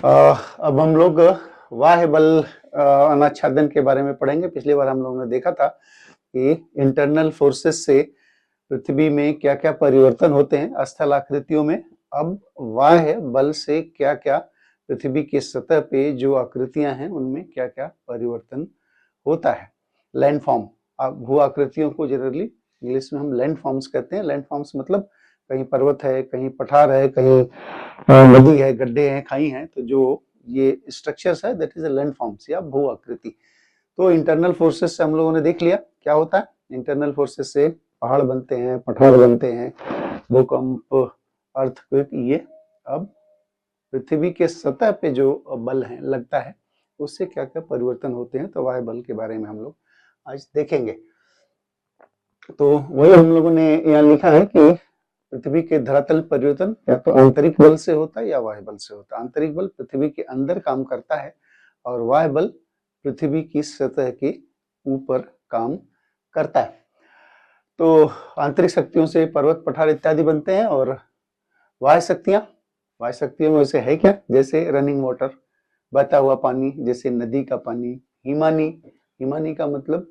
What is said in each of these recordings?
अब हम लोग वाह्य बल अनाच्छादन के बारे में पढ़ेंगे। पिछली बार हम लोगों ने देखा था कि इंटरनल फोर्सेस से पृथ्वी में क्या क्या परिवर्तन होते हैं स्थल आकृतियों में। अब वाह्य बल से क्या क्या पृथ्वी की सतह पे जो आकृतियां हैं उनमें क्या क्या परिवर्तन होता है। लैंडफॉर्म, भू आकृतियों को जनरली इंग्लिश में हम लैंडफॉर्म्स कहते हैं। लैंडफॉर्म्स मतलब कहीं पर्वत है, कहीं पठार है, कहीं नदी है, गड्ढे हैं, खाई हैं, तो जो ये स्ट्रक्चर्स है दैट इज अ लैंडफॉर्म्स या भू आकृति। तो इंटरनल फोर्सेस से हम लोगों ने देख लिया क्या होता है। इंटरनल फोर्सेस से पहाड़ बनते हैं, पठार बनते हैं, भूकंप, अर्थक्वेक। ये अब पृथ्वी के सतह पे जो बल है लगता है उससे क्या क्या परिवर्तन होते हैं, तो वाह्य बल के बारे में हम लोग आज देखेंगे। तो वही हम लोगों ने यहाँ लिखा है कि पृथ्वी के धरातल परिवर्तन या तो आंतरिक बल से होता है या वाह्य बल से होता है। आंतरिक बल पृथ्वी के अंदर काम करता है और वाह्य बल पृथ्वी की सतह के ऊपर काम करता है। तो आंतरिक शक्तियों से पर्वत, पठार इत्यादि बनते हैं और वाह्य शक्तियों में से है क्या, जैसे रनिंग वाटर, बहता हुआ पानी, जैसे नदी का पानी, हिमानी का मतलब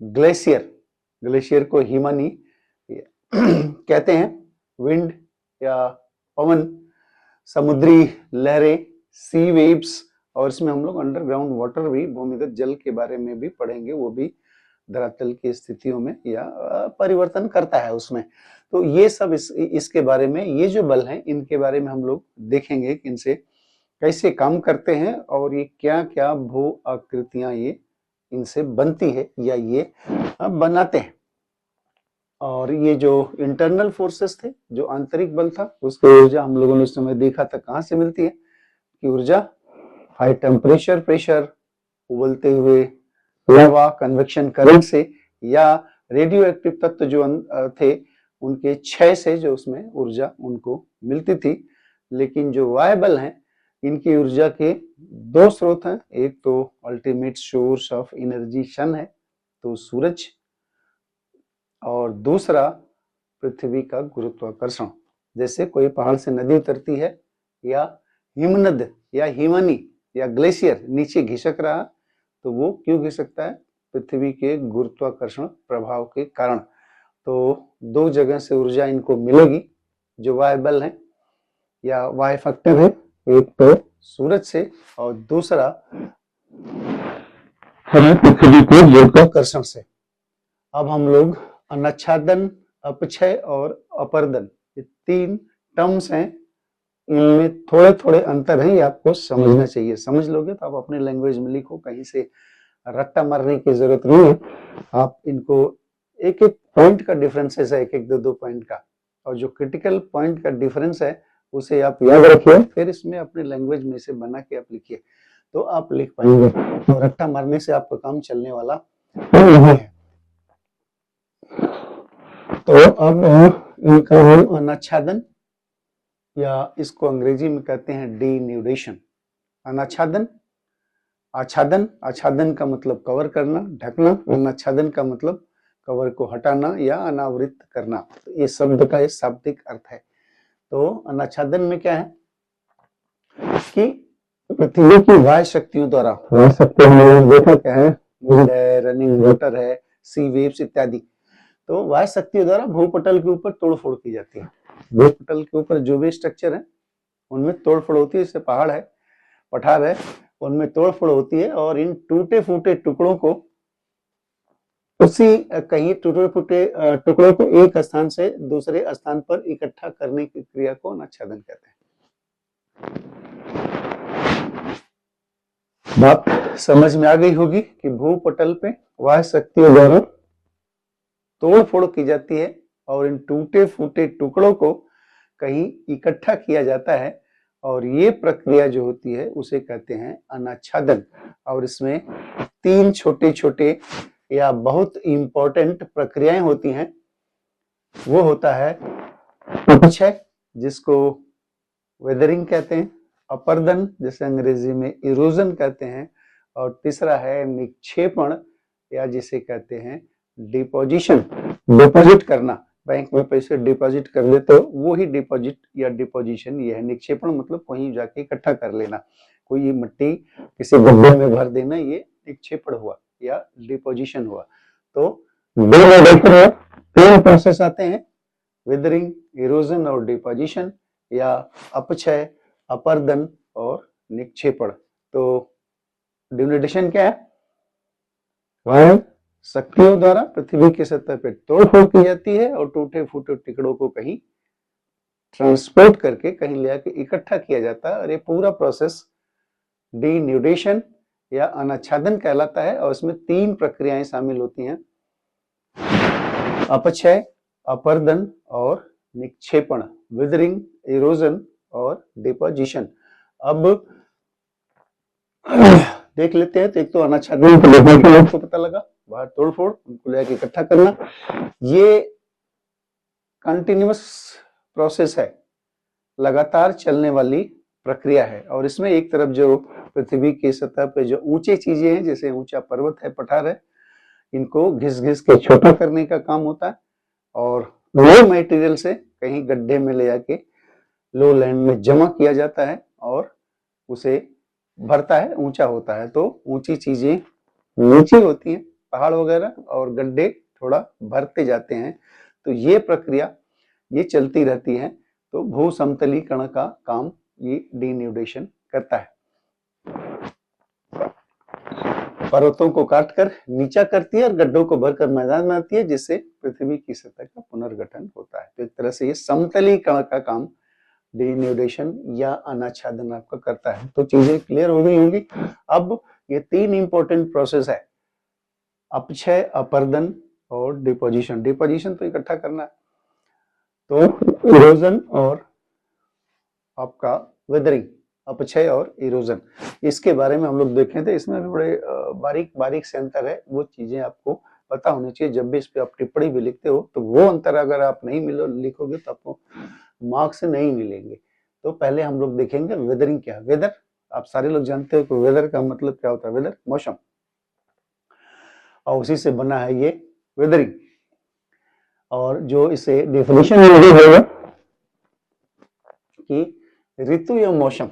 ग्लेशियर को हिमानी कहते हैं। विंड या पवन, समुद्री लहरें, सी वेव्स, और इसमें हम लोग अंडरग्राउंड वाटर भी, भूमिगत जल के बारे में भी पढ़ेंगे। वो भी धरातल की स्थितियों में या परिवर्तन करता है उसमें। तो ये सब इसके बारे में, ये जो बल हैं इनके बारे में हम लोग देखेंगे कि इनसे कैसे काम करते हैं और ये क्या क्या भू आकृतियां ये इनसे बनती है या ये बनाते हैं। और ये जो इंटरनल फोर्सेस थे, जो आंतरिक बल था, उसकी ऊर्जा हम लोगों ने उस समय देखा था कहाँ से मिलती है कि ऊर्जा हाई टेम्परेचर, प्रेशर, उबलते हुए लावा, कन्वेक्शन करंट से, या रेडियो एक्टिव तत्व जो थे उनके क्षय से जो उसमें ऊर्जा उनको मिलती थी। लेकिन जो वाह्य बल हैं इनकी ऊर्जा के दो स्रोत हैं। एक तो ultimate source of energy sun है, तो सूरज, और दूसरा पृथ्वी का गुरुत्वाकर्षण। जैसे कोई पहाड़ से नदी उतरती है या हिमनद या हिमानी या ग्लेशियर नीचे घिसक रहा, तो वो क्यों घिसकता है, पृथ्वी के गुरुत्वाकर्षण प्रभाव के कारण। तो दो जगह से ऊर्जा इनको मिलेगी जो वाह्य बल है या वाह्य फैक्टर है, एक तो सूरज से और दूसरा हमें पृथ्वी के गुरुत्वाकर्षण से। अब हम लोग अनाच्छादन, अपक्षय और अपर्दन, ये तीन टर्म्स हैं, इनमें थोड़े थोड़े अंतर हैं, ये आपको समझना चाहिए। समझ लोगे तो आप अपने लैंग्वेज में लिखो, कहीं से रट्टा मारने की जरूरत नहीं है। आप इनको एक एक पॉइंट का डिफरेंसेस है, एक एक दो दो पॉइंट का, और जो क्रिटिकल पॉइंट का डिफरेंस है उसे आप याद रखिए, फिर इसमें अपने लैंग्वेज में से बना के आप लिखिए तो आप लिख पाएंगे। तो रट्टा मारने से आपका काम चलने वाला नहीं है। तो अब इनका हम अनाच्छादन, या इसको अंग्रेजी में कहते हैं डीन्यूडेशन। अनाच्छादन, आच्छादन का मतलब कवर करना, ढकना, अनाच्छादन का मतलब कवर को हटाना या अनावृत करना। तो ये शब्द का शाब्दिक अर्थ है। तो अनाच्छादन में क्या है कि पृथ्वी की वाह्य शक्तियों द्वारा, वाह्य शक्तियों में देखा क्या है, विंड है, रनिंग वाटर है, सी वेव्स इत्यादि। तो वाह्य शक्तियों द्वारा भूपटल के ऊपर तोड़फोड़ की जाती है। भूपटल के ऊपर जो भी स्ट्रक्चर है उनमें तोड़फोड़ होती है, जैसे पहाड़ है, पठार है, उनमें तोड़फोड़ होती है और इन टूटे फूटे टुकड़ों को, उसी कहीं टूटे फूटे टुकड़ों को एक स्थान से दूसरे स्थान पर इकट्ठा करने की क्रिया को अनाच्छादन कहते हैं। बात समझ में आ गई होगी कि भूपटल पे वाह्य शक्तियों द्वारा तोड़फोड़ की जाती है और इन टूटे फूटे टुकड़ों को कहीं इकट्ठा किया जाता है, और ये प्रक्रिया जो होती है उसे कहते हैं अनाच्छादन। और इसमें तीन छोटे छोटे या बहुत इंपॉर्टेंट प्रक्रियाएं होती हैं। वो होता है अपक्षय, जिसको वेदरिंग कहते हैं, अपर्दन, जिसे अंग्रेजी में इरोजन कहते हैं, और तीसरा है निक्षेपण, या जिसे कहते हैं डिपोजिशन, डिपोजिट करना, बैंक में पैसे डिपॉजिट कर देते हो, वो ही डिपॉजिट या डिपोजिशन ये है। निक्षेपण मतलब कहीं जाके इकट्ठा कर लेना, कोई मिट्टी किसी गड्ढे में भर देना, ये निक्षेपण हुआ या डिपोजिशन हुआ। तो तीन प्रोसेस आते हैं, विदरिंग, इरोजन और डिपोजिशन, या अपक्षय, अपर्दन और निक्षेपण। तो डिनोटेशन क्या है? वायु शक्तियों द्वारा पृथ्वी की सतह पर तोड़फोड़ की जाती है और टूटे फूटे टुकड़ों को कहीं ट्रांसपोर्ट करके कहीं ले आके इकट्ठा किया जाता है, और ये पूरा प्रोसेस डिन्यूडेशन या अनाच्छादन कहलाता है। और इसमें तीन प्रक्रियाएं शामिल होती हैं, अपक्षय, अपर्दन और निक्षेपण, विदरिंग, इरोजन और डिपोजिशन। अब देख लेते हैं। तो एक तो अनाच्छादन को देखने के लिए आपको पता लगा, बाहर तोड़फोड़, उनको लेकर इकट्ठा करना, ये कंटिन्यूअस प्रोसेस है, लगातार चलने वाली प्रक्रिया है। और इसमें एक तरफ जो पृथ्वी की सतह पे जो ऊंचे चीजें हैं, जैसे ऊंचा पर्वत है, पठार है, इनको घिस घिस के छोटा करने का काम होता है, और लो मटेरियल से कहीं गड्ढे में ले जाके लो लैंड में जमा किया जाता है और उसे भरता है, ऊंचा होता है। तो ऊंची चीजें नीचे होती हैं, पहाड़ वगैरह, और गड्ढे थोड़ा भरते जाते हैं। तो ये प्रक्रिया ये चलती रहती है। तो भू समतलीकरण का काम ये डिन्यूडेशन करता है। पर्वतों को काटकर नीचा करती है और गड्ढों को भरकर मैदान बनाती है, जिससे पृथ्वी की सतह का पुनर्गठन होता है। तो एक तरह से ये समतलीकरण का काम डिन्यूडेशन या अनाच्छादन आपका करता है। तो चीजें क्लियर हो गई होंगी। अब ये तीन इंपॉर्टेंट प्रोसेस है, अपक्षय, अपर्दन और डिपोजिशन। डिपोजिशन तो इकट्ठा करना है, तो इरोजन और आपका वेदरिंग, अपक्षय और इरोजन, इसके बारे में हम लोग देखे थे। इसमें भी बड़े बारीक बारीक से अंतर है, वो चीजें आपको पता होनी चाहिए। जब भी इस पे आप टिप्पणी भी लिखते हो तो वो अंतर अगर आप नहीं लिखोगे तो आपको मार्क्स नहीं मिलेंगे। तो पहले हम लोग देखेंगे वेदरिंग क्या है। वेदर आप सारे लोग जानते हो कि वेदर का मतलब क्या होता है, वेदर मौसम, और उसी से बना है ये वेदरिंग। और जो इसे डेफिनेशन होगा कि ऋतु या मौसम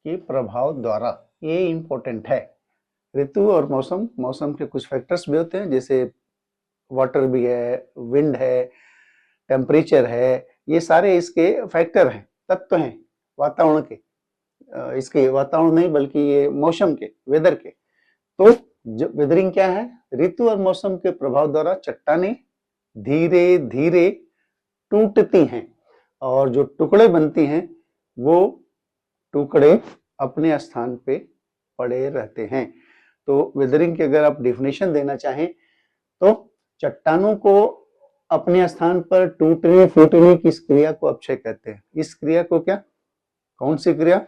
के प्रभाव द्वारा, ये इंपॉर्टेंट है। ऋतु और मौसम, मौसम के कुछ फैक्टर्स भी होते हैं, जैसे वाटर भी है, विंड है, टेम्परेचर है, ये सारे इसके फैक्टर हैं, तत्व हैं वातावरण के, इसके वातावरण नहीं बल्कि ये मौसम के, वेदर के। तो जो वेदरिंग क्या है, ऋतु और मौसम के प्रभाव द्वारा चट्टानें धीरे धीरे टूटती हैं, और जो टुकड़े बनती हैं वो टुकड़े अपने स्थान पे पड़े रहते हैं। तो वेदरिंग की अगर आप डेफिनेशन देना चाहें तो चट्टानों को अपने स्थान पर टूटने फूटने की इस क्रिया को अपक्षय कहते हैं। इस क्रिया को क्या, कौन सी क्रिया,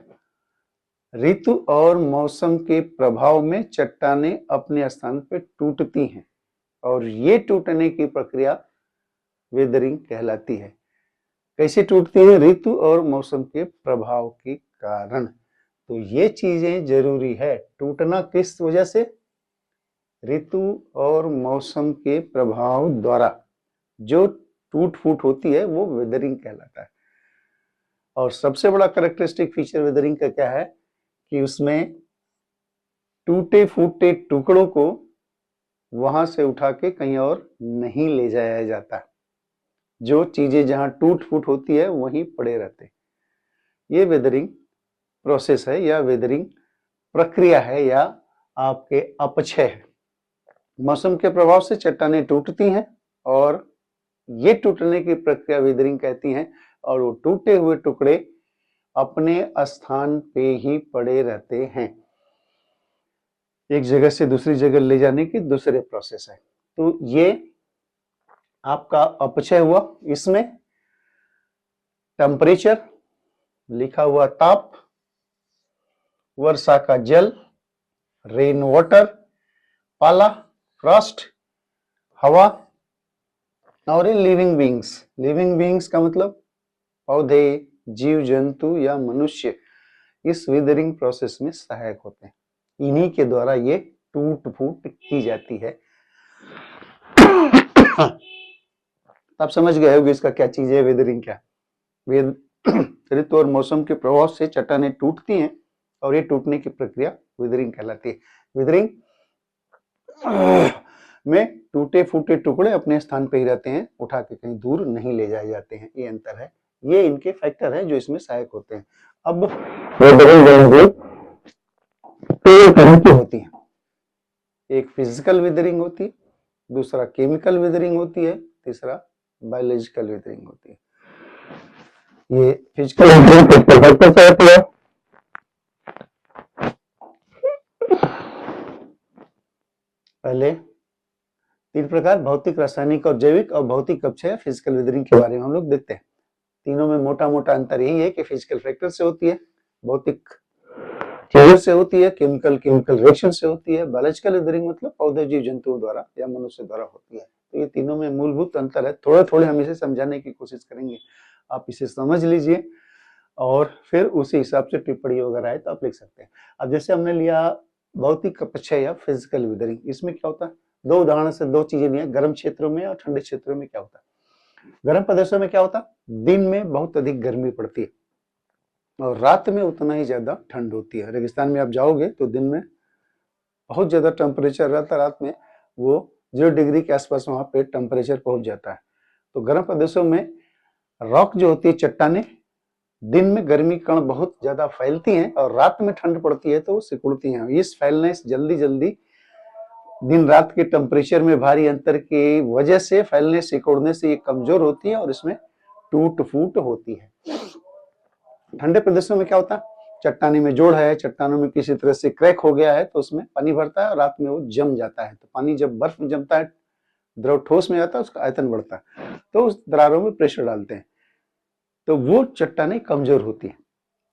ऋतु और मौसम के प्रभाव में चट्टानें अपने स्थान पर टूटती हैं, और ये टूटने की प्रक्रिया वेदरिंग कहलाती है। कैसे टूटती है, ऋतु और मौसम के प्रभाव के कारण। तो ये चीजें जरूरी है, टूटना किस वजह से, ऋतु और मौसम के प्रभाव द्वारा जो टूट फूट होती है वो वेदरिंग कहलाता है। और सबसे बड़ा कैरेक्टरिस्टिक फीचर वेदरिंग का क्या है कि उसमें टूटे फूटे टुकड़ों को वहां से उठा के कहीं और नहीं ले जाया जाता, जो चीजें जहां टूट फूट होती है वहीं पड़े रहते। ये वेदरिंग प्रोसेस है या वेदरिंग प्रक्रिया है या आपके अपक्षय है। मौसम के प्रभाव से चट्टानें टूटती हैं और ये टूटने की प्रक्रिया वेदरिंग कहती हैं, और वो टूटे हुए टुकड़े अपने स्थान पे ही पड़े रहते हैं, एक जगह से दूसरी जगह ले जाने की दूसरे प्रोसेस है। तो ये आपका अपक्षय हुआ। इसमें टेम्परेचर लिखा हुआ, ताप, वर्षा का जल, रेन वाटर, पाला, फ्रॉस्ट, हवा, और लिविंग बींग्स। लिविंग बींग्स का मतलब पौधे, जीव जंतु या मनुष्य इस वेदरिंग प्रोसेस में सहायक होते हैं। इन्हीं के द्वारा ये टूट फूट की जाती है। तो आप समझ गए होंगे इसका क्या चीज है वेदरिंग क्या है। ऋतु और मौसम के प्रभाव से चट्टानें टूटती हैं और ये टूटने की प्रक्रिया विदरिंग कहलाती है। विदरिंग में टूटे फूटे टुकड़े अपने स्थान पे ही रहते हैं, उठा के कहीं दूर नहीं ले जाए जाते हैं। ये अंतर है, ये इनके फैक्टर है जो इसमें सहायक होते हैं। अब तरह की होती है, एक फिजिकल विदरिंग होती है, दूसरा केमिकल विदरिंग होती है, तीसरा बायोलॉजिकल विदरिंग होती है। ये फिजिकल विदरिंग किस प्रकार से होती है? पहले 3 प्रकार भौतिक, रासायनिक और जैविक, और भौतिक अक्षय फिजिकल विदरिंग के बारे में हम लोग देखते हैं। तीनों में मोटा मोटा अंतर यही है कि फिजिकल फैक्टर से होती है, भौतिक चीजों से होती है, केमिकल रिएक्शन से होती है, बायोलॉजिकल विदरिंग मतलब पौधे जीव जंतुओं द्वारा या मनुष्य द्वारा होती है। तो ये तीनों में मूलभूत अंतर है। थोड़े थोड़े हम इसे समझाने की कोशिश करेंगे, आप इसे समझ लीजिए और फिर उसी हिसाब से टिप्पणी वगैरह है तो आप लिख सकते हैं। अब जैसे हमने लिया भौतिक अपक्षय या फिजिकल विदरिंग, इसमें क्या होता है? 2 उदाहरण से 2 चीजें ली, गर्म क्षेत्रों में और ठंडे क्षेत्रों में क्या होता है। गर्म प्रदेशों में क्या होता है? दिन में बहुत अधिक गर्मी पड़ती है और रात में उतना ही ज्यादा ठंड होती है। रेगिस्तान में आप जाओगे तो दिन में बहुत ज्यादा टेम्परेचर रहता है, रात में वो 0 डिग्री के आसपास वहां पे टेम्परेचर पहुंच जाता है। तो गर्म प्रदेशों में रॉक जो होती है, चट्टानें, दिन में गर्मी कण बहुत ज्यादा फैलती हैं और रात में ठंड पड़ती है तो वो सिकुड़ती हैं। इस फैलने से जल्दी दिन रात के टेम्परेचर में भारी अंतर की वजह से फैलने सिकुड़ने से ये कमजोर होती है और इसमें टूट फूट होती है। ठंडे प्रदेशों में क्या होता है? चट्टानी में जोड़ है, चट्टानों में किसी तरह से क्रैक हो गया है तो उसमें पानी भरता है और रात में वो जम जाता है। तो पानी जब बर्फ में जमता है, द्रव ठोस में जाता है, उसका आयतन बढ़ता है, तो उस दरारों में प्रेशर डालते हैं तो वो चट्टानें कमजोर होती है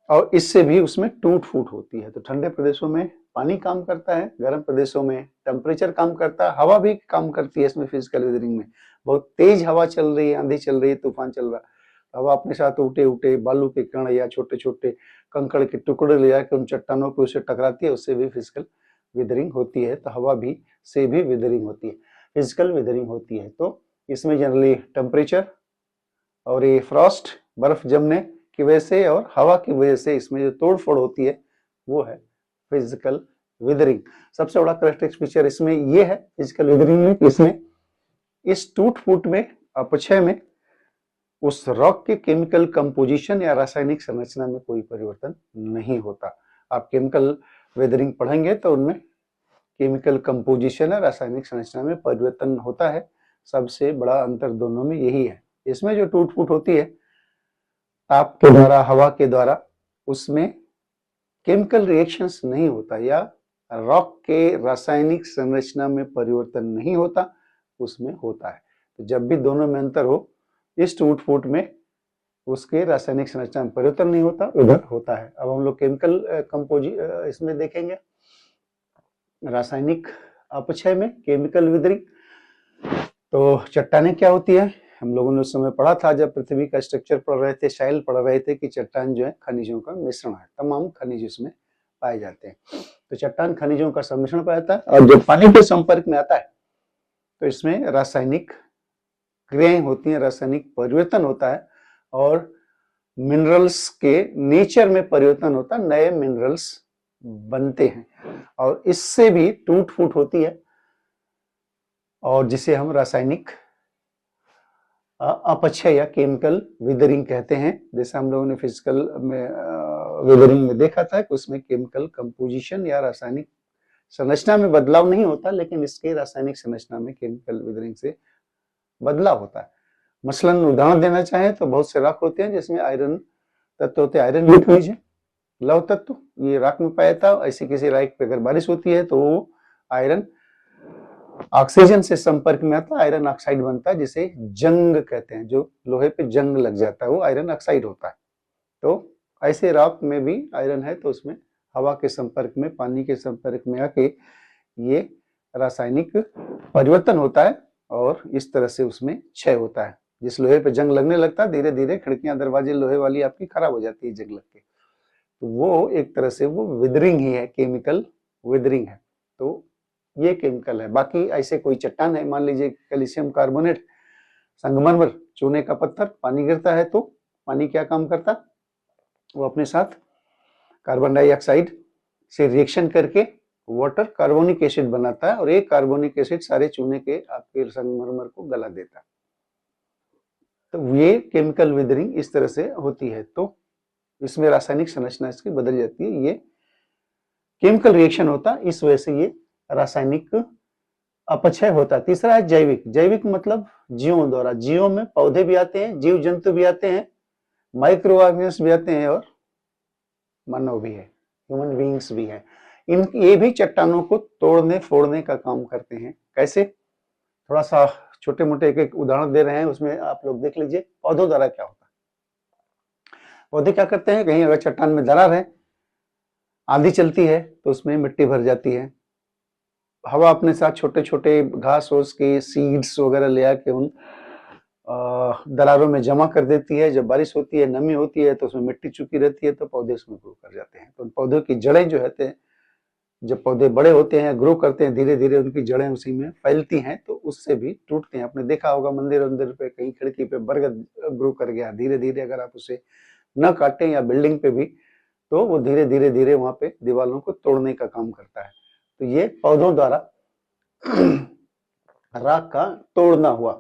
और इससे भी उसमें टूट फूट होती है। तो ठंडे प्रदेशों में पानी काम करता है, गर्म प्रदेशों में टेम्परेचर काम करता है, हवा भी काम करती है। इसमें फिजिकल वेदरिंग में बहुत तेज हवा चल रही है, आंधी चल रही है, तूफान चल रहा है, हवा अपने साथ उठे उठे बालू के कण या छोटे छोटे कंकड़ के टुकड़े ले जाकर उन चट्टानों पे उसे टकराती है, उससे भी फिजिकल वेदरिंग होती है। तो हवा भी से भी वेदरिंग होती है, फिजिकल वेदरिंग होती है। तो इसमें जनरली टेम्परेचर और ये फ्रॉस्ट, बर्फ जमने की वजह से और हवा की वजह से इसमें जो तोड़फोड़ होती है वो है फिजिकल विदरिंग। सबसे बड़ा करेक्टरिस्टिक फीचर इसमें ये है फिजिकल विदरिंग में, इसमें इस टूट फूट में, अपक्षय में उस रॉक के केमिकल कंपोजिशन या रासायनिक संरचना में कोई परिवर्तन नहीं होता। आप केमिकल वेदरिंग पढ़ेंगे तो उनमें केमिकल कंपोजिशन या रासायनिक संरचना में परिवर्तन होता है। सबसे बड़ा अंतर दोनों में यही है। इसमें जो टूट फूट होती है ताप के द्वारा, हवा के द्वारा, उसमें केमिकल रिएक्शंस नहीं होता या रॉक के रासायनिक संरचना में परिवर्तन नहीं होता, उसमें होता है। तो जब भी दोनों में अंतर हो, इस टूट फूट में उसके रासायनिक संरचना में परिवर्तन नहीं होता, उधर होता है। अब हम लोग केमिकल इसमें देखेंगे, रासायनिक अपक्षय में केमिकल विदरिंग। तो चट्टानें क्या होती है? हम लोगों ने उस समय पढ़ा था जब पृथ्वी का स्ट्रक्चर पढ़ रहे थे, शैल पढ़ रहे थे, कि चट्टान जो है खनिजों का मिश्रण है, तमाम खनिज उसमें पाए जाते हैं। तो चट्टान खनिजों का सम्मिश्रण पाया जाता है और जब पानी के संपर्क में आता है तो इसमें रासायनिक क्रियाएं होती हैं, रासायनिक परिवर्तन होता है और मिनरल्स के नेचर में परिवर्तन होता है, नए मिनरल्स बनते हैं और इससे भी टूट फूट होती है और जिसे हम रासायनिक अपक्षय या केमिकल विदरिंग कहते हैं। जैसे हम लोगों ने फिजिकल में विदरिंग में देखा था कि उसमें केमिकल कंपोजिशन या रासायनिक संरचना में बदलाव नहीं होता, लेकिन इसके रासायनिक संरचना में केमिकल विदरिंग से बदलाव होता है। मसलन उदाहरण देना चाहें तो बहुत से राख होते हैं जिसमें आयरन तत्व होते हैं, आयरन भी खनिज है, लौह तत्व, ये राख में पाया जाता है। ऐसी किसी राख पे अगर बारिश होती है तो वो आयरन ऑक्सीजन से संपर्क में आता है, आयरन ऑक्साइड बनता है, जिसे जंग कहते हैं। जो लोहे पे जंग लग जाता है वो आयरन ऑक्साइड होता है। तो ऐसे रॉक में भी आयरन है तो उसमें हवा के संपर्क में, पानी के संपर्क में आके ये रासायनिक परिवर्तन होता है और इस तरह से उसमें क्षय होता है। जिस लोहे पे जंग लगने लगता है, धीरे धीरे खिड़कियां दरवाजे लोहे वाली आपकी खराब हो जाती है जंग लग के, तो वो एक तरह से वो विदरिंग ही है, केमिकल विदरिंग है। तो ये केमिकल है। बाकी ऐसे कोई चट्टान है, मान लीजिए कैल्शियम कार्बोनेट संगमरमर चूने का पत्थर, पानी गिरता है तो पानी क्या काम करता, वो अपने साथ कार्बन डाइऑक्साइड से रिएक्शन करके वाटर कार्बोनिक एसिड बनाता है और एक कार्बोनिक एसिड सारे चूने के आपके संगमरमर को गला देता है। तो ये केमिकल वेदरिंग इस तरह से होती है। तो इसमें रासायनिक संरचना इसकी बदल जाती है, ये केमिकल रिएक्शन होता है, इस वजह से ये रासायनिक अपक्षय होता है। तीसरा है जैविक। जैविक मतलब जीवों द्वारा, जीवों में पौधे भी आते हैं, जीव जंतु भी आते हैं, माइक्रो ऑर्गेनिज्म भी आते हैं और मानव भी है, ह्यूमन बीइंग्स भी है। ये भी चट्टानों को तोड़ने फोड़ने का काम करते हैं। कैसे, थोड़ा सा छोटे मोटे एक उदाहरण दे रहे हैं, उसमें आप लोग देख लीजिए। पौधों द्वारा क्या होता है, पौधे क्या करते हैं, कहीं अगर चट्टान में दरार है, आंधी चलती है तो उसमें मिट्टी भर जाती है, हवा अपने साथ छोटे छोटे घास ओस के सीड्स वगैरह ले आके उन दरारों में जमा कर देती है। जब बारिश होती है, नमी होती है तो उसमें मिट्टी चुकी रहती है, तो पौधे उसमें ग्रो कर जाते हैं। तो पौधों की जड़ें जो होते हैं, जब पौधे बड़े होते हैं, ग्रो करते हैं, धीरे धीरे उनकी जड़ें उसी में फैलती हैं, तो उससे भी टूटते हैं। आपने देखा होगा मंदिर वंदिर पे कहीं खिड़की पे बरगद ग्रो कर गया, धीरे धीरे अगर आप उसे न काटें या बिल्डिंग पे भी, तो वो धीरे धीरे धीरे वहां पे दीवारों को तोड़ने का काम करता है। तो ये पौधों द्वारा राख का तोड़ना हुआ।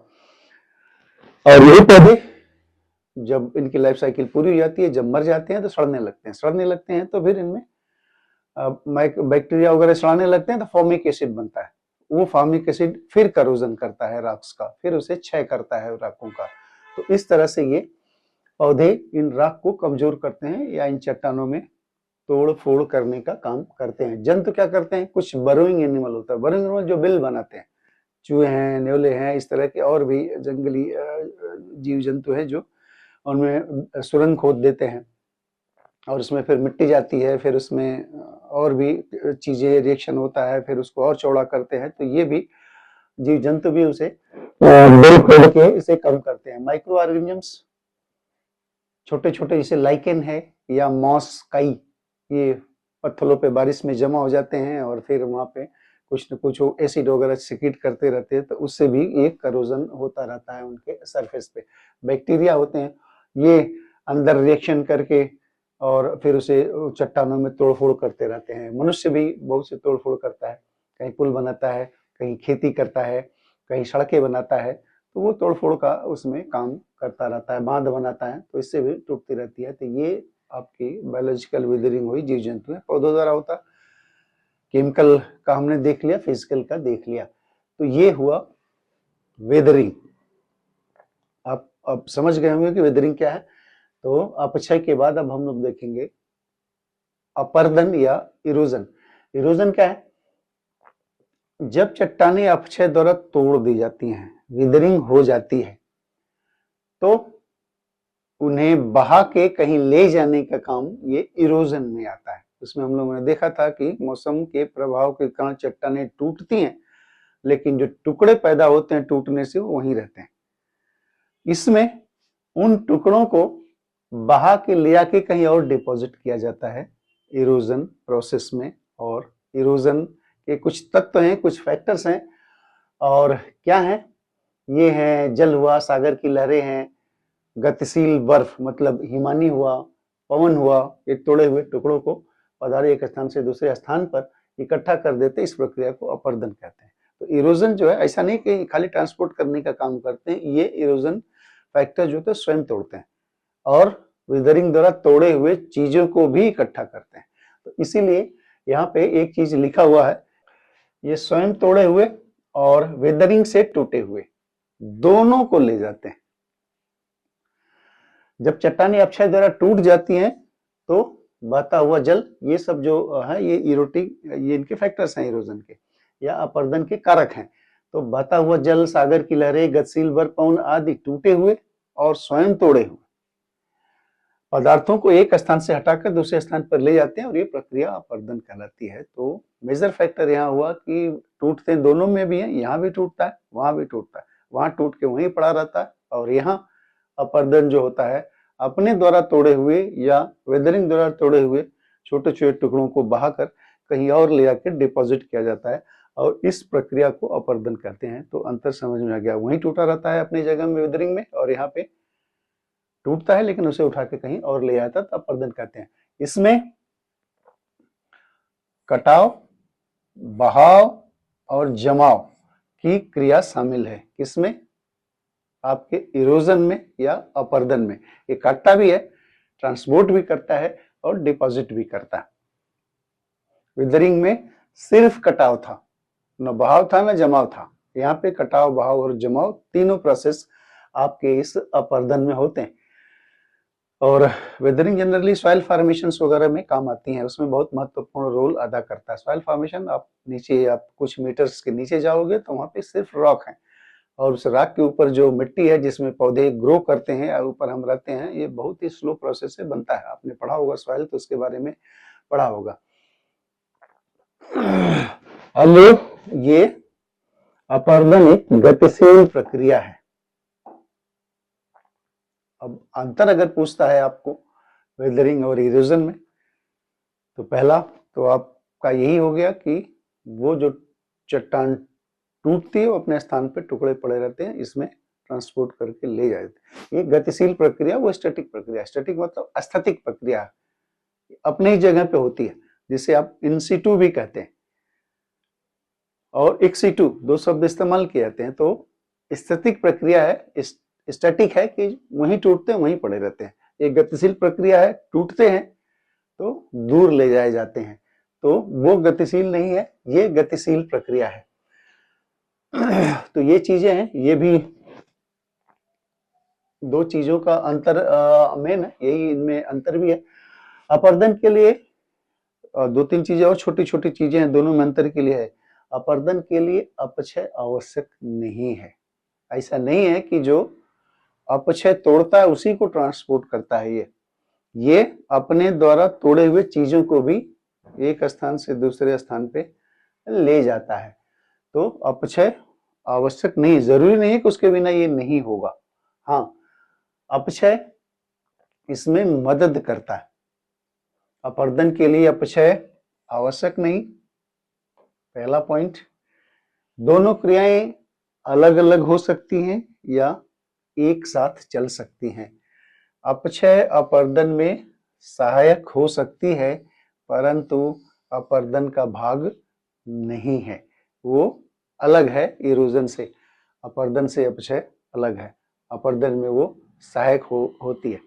और यही पौधे जब इनकी लाइफ साइकिल पूरी हो जाती है, जब मर जाते हैं तो सड़ने लगते हैं। सड़ने लगते हैं तो फिर इनमें बैक्टीरिया वगैरह सड़ाने लगते हैं, तो फॉर्मिक एसिड बनता है। वो फॉर्मिक एसिड फिर करोजन करता है राख का, फिर उसे क्षय करता है राखों का। तो इस तरह से ये पौधे इन राख को कमजोर करते हैं या इन चट्टानों में तोड़ फोड़ करने का काम करते हैं। जंतु क्या करते हैं, कुछ बरोइंग एनिमल होता है, बरोइंग एनिमल जो बिल बनाते हैं, चूहे हैं, न्योले हैं, इस तरह के और भी जंगली जीव जंतु हैं जो उनमें सुरंग खोद देते हैं और उसमें फिर मिट्टी जाती है, फिर उसमें और भी चीजें रिएक्शन होता है, फिर उसको और चौड़ा करते हैं। तो ये भी जीव जंतु भी उसे बिल खोद के इसे कम करते हैं। माइक्रो ऑर्गेनिजम्स छोटे छोटे, जैसे लाइकेन है या मॉस काई, ये पत्थरों पे बारिश में जमा हो जाते हैं और फिर वहां पे कुछ न कुछ एसिड वगैरह सिक्रीट करते रहते हैं, तो उससे भी एक करोजन होता रहता है उनके सरफेस पे। बैक्टीरिया होते हैं, ये अंदर रिएक्शन करके और फिर उसे चट्टानों में तोड़फोड़ करते रहते हैं। मनुष्य भी बहुत से तोड़फोड़ करता है, कहीं पुल बनाता है, कहीं खेती करता है, कहीं सड़कें बनाता है, तो वो तोड़फोड़ का उसमें काम करता रहता है, बांध बनाता है, तो इससे भी टूटती रहती है। तो ये आपकी बायोलॉजिकल वेदरिंग हुई, जीव जंतु है, पौधों द्वारा होता। केमिकल का हमने देख लिया, फिजिकल का देख लिया, तो ये हुआ वेदरिंग। आप अब समझ गए होंगे कि वेदरिंग क्या है। तो अपक्षय के बाद अब हम लोग देखेंगे अपर्दन या इरोजन। इरोजन क्या है, जब चट्टानें अपक्षय द्वारा तोड़ दी जाती हैं, वेदरिंग हो जाती है, तो उन्हें बहा के कहीं ले जाने का काम ये इरोजन में आता है। उसमें हम लोगों ने देखा था कि मौसम के प्रभाव के कारण चट्टानें टूटती हैं, लेकिन जो टुकड़े पैदा होते हैं टूटने से वो वहीं रहते हैं। इसमें उन टुकड़ों को बहा के ले आके कहीं और डिपॉजिट किया जाता है इरोजन प्रोसेस में। और इरोजन के कुछ तत्व हैं, कुछ फैक्टर्स हैं, और क्या है, ये है जल हुआ, सागर की लहरें हैं, गतिशील बर्फ मतलब हिमानी हुआ, पवन हुआ, ये तोड़े हुए टुकड़ों को पदार्थ एक स्थान से दूसरे स्थान पर इकट्ठा कर देते, इस प्रक्रिया को अपर्दन कहते हैं। तो इरोजन जो है ऐसा नहीं कि खाली ट्रांसपोर्ट करने का काम करते हैं, ये इरोजन फैक्टर जो तो स्वयं तोड़ते हैं और वेदरिंग द्वारा तोड़े हुए चीजों को भी इकट्ठा करते हैं। तो इसीलिए यहाँ पे एक चीज लिखा हुआ है, ये स्वयं तोड़े हुए और वेदरिंग से टूटे हुए दोनों को ले जाते हैं। जब चट्टानें अपक्षय द्वारा टूट जाती हैं तो बहता हुआ जल, ये सब जो है ये इरोटिक, ये इनके फैक्टर्स हैं इरोजन के या अपर्दन के कारक हैं। तो बहता हुआ जल, सागर की लहरें, गतिशील बर्फ, पवन आदि टूटे हुए और स्वयं तोड़े हुए पदार्थों को एक स्थान से हटाकर दूसरे स्थान पर ले जाते हैं और ये प्रक्रिया अपर्दन कहलाती है। तो मेजर फैक्टर यहाँ हुआ कि टूटते दोनों में भी है, यहाँ भी टूटता है, वहां भी टूटता है, वहां टूट के वहीं पड़ा रहता है, और यहाँ अपर्दन जो होता है अपने द्वारा तोड़े हुए या वेदरिंग द्वारा तोड़े हुए छोटे छोटे टुकड़ों को बहाकर कहीं और ले जाकर डिपॉजिट किया जाता है। और इस प्रक्रिया को अपर्दन कहते हैं। तो अंतर समझ में आ गया, वहीं टूटा रहता है अपनी जगह में विदरिंग में, और यहाँ पे टूटता है लेकिन उसे उठा के कहीं और ले आता है, तो अपर्दन कहते हैं। इसमें कटाव, बहाव और जमाव की क्रिया शामिल है। किसमें? आपके इरोजन में या अपर्दन में। ये काटता भी है, ट्रांसपोर्ट भी करता है और डिपॉजिट भी करता है। विदरिंग में सिर्फ कटाव था, न बहाव था न जमाव था। यहाँ पे कटाव, बहाव और जमाव तीनों प्रोसेस आपके इस अपर्दन में होते हैं। और वेदरिंग जनरली सॉइल फॉर्मेशंस वगैरह में काम आती है, उसमें बहुत महत्वपूर्ण रोल अदा करता है। सॉइल फॉर्मेशन, आप नीचे, आप कुछ मीटर्स के नीचे जाओगे तो वहाँ पे सिर्फ रॉक है, और उस रॉक के ऊपर जो मिट्टी है जिसमें पौधे ग्रो करते हैं और ऊपर हम रहते हैं, ये बहुत ही स्लो प्रोसेस से बनता है। आपने पढ़ा होगा सॉइल, तो उसके बारे में पढ़ा होगा। अब ये अपर्दन एक गतिशील प्रक्रिया है। अब अंतर अगर पूछता है आपको वेदरिंग और इरोजन में, तो पहला तो आपका यही हो गया कि वो जो चट्टान टूटती है वो अपने स्थान पे टुकड़े पड़े रहते हैं, इसमें ट्रांसपोर्ट करके ले जाते हैं। ये गतिशील प्रक्रिया, वो स्टैटिक प्रक्रिया। स्टैटिक मतलब स्थैतिक प्रक्रिया, अपने ही जगह पे होती है, जिसे आप इन सिटू भी कहते हैं और इन सिटू, दो शब्द इस्तेमाल किए जाते हैं। तो स्थैतिक प्रक्रिया है, स्टैटिक है कि वहीं टूटते हैं वहीं पड़े रहते हैं। एक गतिशील प्रक्रिया है, टूटते हैं तो दूर ले जाए जाते हैं, तो वो गतिशील नहीं है, ये गतिशील प्रक्रिया है। तो ये चीजें हैं, ये भी दो चीजों का अंतर मेन है, यही इनमें अंतर भी है। अपर्दन के लिए दो तीन चीजें और छोटी छोटी चीजें हैं, दोनों में अंतर के लिए है। अपर्दन के लिए अपक्षय आवश्यक नहीं है। ऐसा नहीं है कि जो अपक्षय तोड़ता है उसी को ट्रांसपोर्ट करता है। ये अपने द्वारा तोड़े हुए चीजों को भी एक स्थान से दूसरे स्थान पे ले जाता है। तो अपक्षय आवश्यक नहीं, जरूरी नहीं है कि उसके बिना ये नहीं होगा। हाँ, अपक्षय इसमें मदद करता है। अपर्दन के लिए अपक्षय आवश्यक नहीं, पहला पॉइंट। दोनों क्रियाएं अलग अलग हो सकती हैं या एक साथ चल सकती हैं। अपक्षय अपर्दन में सहायक हो सकती है, परंतु अपर्दन का भाग नहीं है, वो अलग है इरोजन से। अपर्दन से अपक्षय अलग है, अपर्दन में वो सहायक होती है।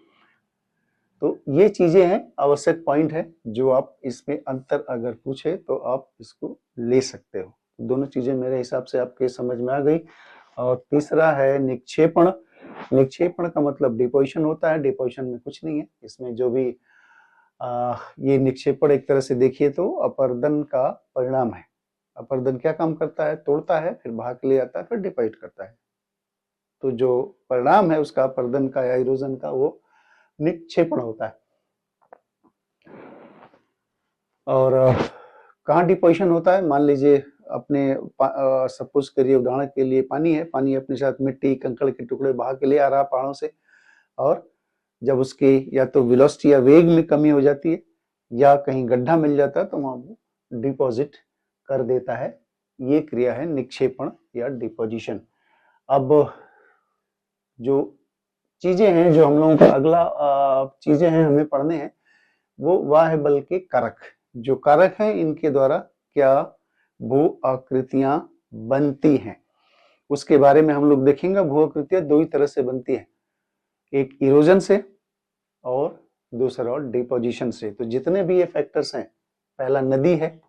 तो ये चीजें हैं, आवश्यक पॉइंट है, जो आप इसमें अंतर अगर पूछे तो आप इसको ले सकते हो। दोनों चीजें मेरे हिसाब से आपके समझ में आ गई। और तीसरा है निक्षेपण। निक्षेपण का मतलब डिपोजिशन होता है। डिपोजिशन में कुछ नहीं है, इसमें जो भी ये निक्षेपण एक तरह से देखिए तो अपर्दन का परिणाम है। अपर्दन क्या काम करता है? तोड़ता है, फिर बहा के ले आता है, फिर डिपोजिट करता है। तो जो परिणाम है उसका अपर्दन का या इरोजन का, वो निक्षेपण होता है। और कहाँ डिपोजिशन होता है? मान लीजिए अपने सपोज करिए, उदाहरण के लिए पानी है, पानी अपने साथ मिट्टी, कंकड़ के टुकड़े बहा के ले आ रहा पहाड़ों से, और जब उसकी या तो वेलोसिटी या वेग में कमी हो जाती है या कहीं गड्ढा मिल जाता है तो वहां वो डिपॉजिट कर देता है। ये क्रिया है निक्षेपण या डिपोजिशन। अब जो चीजें हैं, जो हम लोगों का अगला चीजें हैं हमें पढ़ने हैं, वो वह है बल के कारक। जो कारक हैं, इनके द्वारा क्या भू आकृतियां बनती हैं, उसके बारे में हम लोग देखेंगे। भू आकृतियां दो ही तरह से बनती है, एक इरोजन से और दूसरा और डिपोजिशन से। तो जितने भी ये फैक्टर्स हैं, पहला नदी है,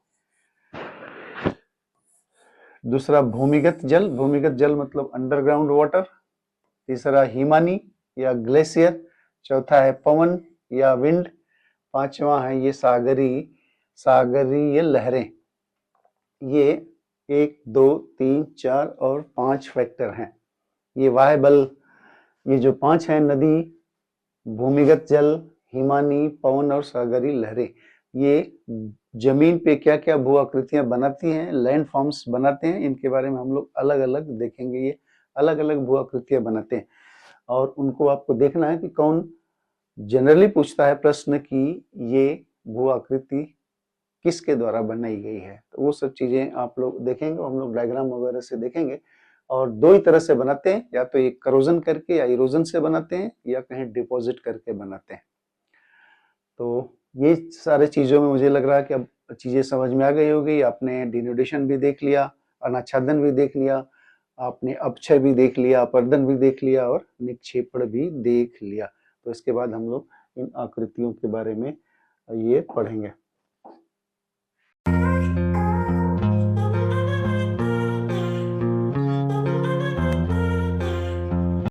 दूसरा भूमिगत जल, भूमिगत जल मतलब अंडरग्राउंड वाटर, तीसरा हिमानी या ग्लेशियर, चौथा है पवन या विंड, पांचवा है ये सागरीय लहरें। ये 1, 2, 3, 4 और 5 फैक्टर हैं। ये वाह्य बल, ये जो 5 हैं, नदी, भूमिगत जल, हिमानी, पवन और सागरीय लहरें, ये जमीन पे क्या क्या भू आकृतियां बनाती हैं, लैंड फॉर्म्स बनाते हैं, इनके बारे में हम लोग अलग अलग देखेंगे। ये अलग अलग भू आकृतियां बनाते हैं और उनको आपको देखना है कि कौन जनरली पूछता है प्रश्न कि ये भू आकृति किसके द्वारा बनाई गई है। तो वो सब चीजें आप लोग देखेंगे, हम लोग डायग्राम वगैरह से देखेंगे। और दो ही तरह से बनाते हैं, या तो एक करोजन करके या इरोजन से बनाते हैं, या कहीं डिपॉजिट करके बनाते हैं। तो ये सारे चीजों में मुझे लग रहा है कि अब चीजें समझ में आ गई होगी। आपने डिनोटेशन भी देख लिया, अनाच्छादन भी देख लिया, आपने अपक्षय भी देख लिया, अपर्दन भी देख लिया और निक्षेपण भी देख लिया। तो इसके बाद हम लोग इन आकृतियों के बारे में ये पढ़ेंगे।